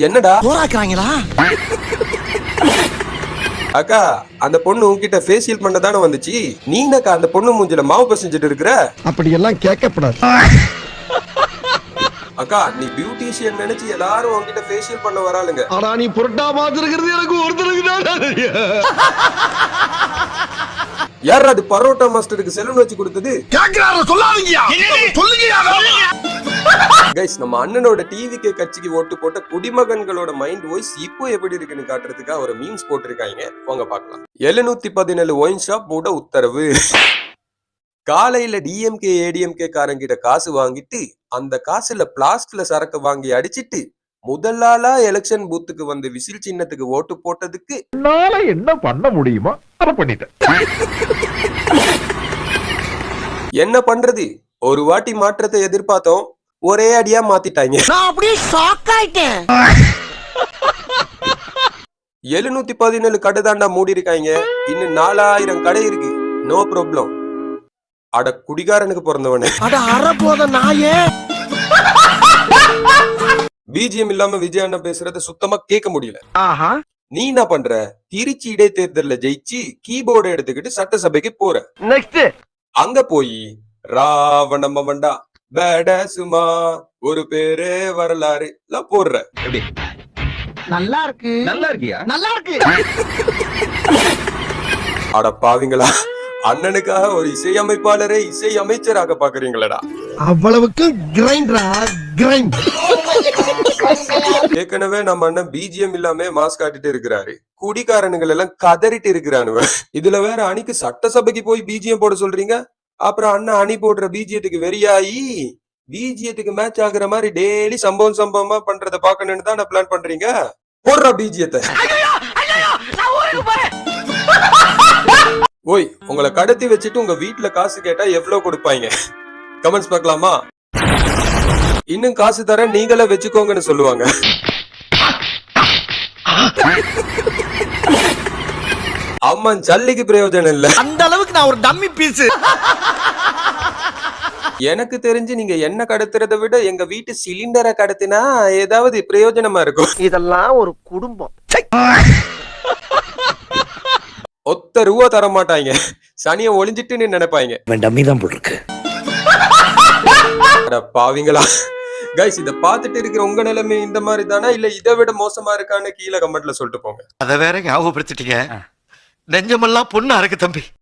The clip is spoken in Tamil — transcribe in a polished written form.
என்னடா போராக்குறாங்களா? அக்கா அந்த பொண்ணு உன்கிட்ட ஃபேஷியல் பண்ண தானே வந்துச்சு, நீ என்னக்கா அந்த பொண்ணு மூஞ்சில மாவு பசஞ்சிட்டு இருக்கிற? அப்படி எல்லாம் கேட்கப்படாது. அக்கா நீ பியூட்டிஷியன் நினைச்சு எல்லாரும் உன்கிட்ட ஃபேஷியல் பண்ண வராளுங்க. ஆனா நீ புரட்டா பாத்துருக்கிறது எனக்கு ஒருத்தருக்கு தான். யார் அது பரோட்டா மாஸ்டருக்கு செலூன் வச்சு கொடுத்தது? கேக்குறாரு சொல்லாதீங்கயா. சொல்லுங்கயா. கைஸ், நம்ம அண்ணனோட டிவிக்கு கட்சிக்கு ஓட்டு போட்ட குடிமகன்களோட மைண்ட் வாய்ஸ் இப்போ எப்படி இருக்குன்னு காட்டுறதுக்காக ஒரு மீம்ஸ் போட்டிருக்காங்க, வாங்க பார்க்கலாம். 717 ஒயின் ஷாப் மூட உத்தரவு. காலையில டிஎம்கே ஏடிஎம்கே காரங்கிட்ட காசு வாங்கிட்டு அந்த காசுல பிளாஸ்ட்ல சரக்கு வாங்கி அடிச்சிட்டு முதல் நாளா எலெக்ஷன் பூத்துக்கு வந்து விசில் சின்னத்துக்கு ஓட்டு போட்டதுக்கு என்ன பண்ண முடியுமா அதை பண்ணிட்டேன். என்ன பண்றது, ஒரு வாட்டி மாற்றத்தை எதிர்பார்த்தோம், ஒரே அடியா மாத்திட்டாங்க. நான் அப்படியே ஷாக் ஆயிட்டேன். 717 கடை தாண்டா மூடி இருக்காங்க, இன்னும் 4000 கடை இருக்கு. No problem. அட குடிகாரனுக்கு பிறந்தவனே. அட அற போத நாயே. பிஜிஎம் இல்லாம விஜய் அண்ணா பேசுறத சுத்தமா கேட்க முடியல. ஆஹா. நீ என்ன பண்ற, திருச்சி இடைத்தேர்தல்ல ஜெயிச்சு கீபோர்டு எடுத்துக்கிட்டு சட்டசபைக்கு போற. நெக்ஸ்ட் அங்க போய் ராவணம் வண்டா பேட சுமா ஒரு பேரு வரலாறு எல்லாம் போடுற. எப்படி நல்லா இருக்கு. நல்லா இருக்கியா? நல்லா இருக்கு. அட பாவிங்களா, அண்ணனுக்காக ஒரு இசையமைப்பாளரை இசை அமைச்சராக பாக்குறீங்களடா. அவ்வளவுக்கு கிரைண்டரா கிரைண்ட். ஏற்கனவே நம்ம அண்ணன் பிஜிஎம் இல்லாம மாஸ்க் காட்டிட்டு இருக்கிறாரு, குடிகாரனுங்கள் எல்லாம் கதறிட்டு இருக்கிறானுவ. இதுல வேற அணிக்கு சட்டசபைக்கு போய் பிஜிஎம் போட சொல்றீங்க. அப்புறம் அண்ணன் அணி போடுற பிஜிஎத்துக்கு வெறியாயி பிஜிஎத்துக்கு மேட்ச் ஆகுற மாதிரி டெய்லி சம்பவமா பண்றத பாக்கணும்னு தான் பிளான் பண்றீங்க. போடுற பிஜிஎத்தை. ஓய், உங்களை கடத்தி வச்சுட்டு உங்க வீட்டுல காசு கேட்டா எவ்வளவு கொடுப்பாங்க? கமெண்ட்ஸ் பார்க்கலாமா? இன்னும் காசு தர நீங்களே வச்சுக்கோங்கன்னு சொல்லுவாங்க. அம்மா சல்லிக்கு பிரயோஜனம் இல்ல. அந்த அளவுக்கு நான் ஒரு டம்மி பீஸ். எனக்கு தெரிஞ்சு நீங்க என்ன கடத்துறதை விட எங்க வீட்டு சிலிண்டரை கடத்தினா ஏதாவது பிரயோஜனமா இருக்கும். இதெல்லாம் ஒரு குடும்பம். ஒத்த ரூபா தர மாட்டாங்க, சனிய ஒளிஞ்சிட்டு நினைப்பாங்க. டம்மி தான் போட்டுருக்கு. பாவீங்களா கைஸ், இத பாத்துட்டு இருக்கிற உங்க நிலைமை இந்த மாதிரி தானா, இல்ல இதை விட மோசமா இருக்கான்னு கீழே கமெண்ட்ல சொல்லிட்டு போங்க. அத வேற ஞாபகப்படுத்திட்டீங்க. நெஞ்சமெல்லாம் பொண்ணு அறக்கு தம்பி.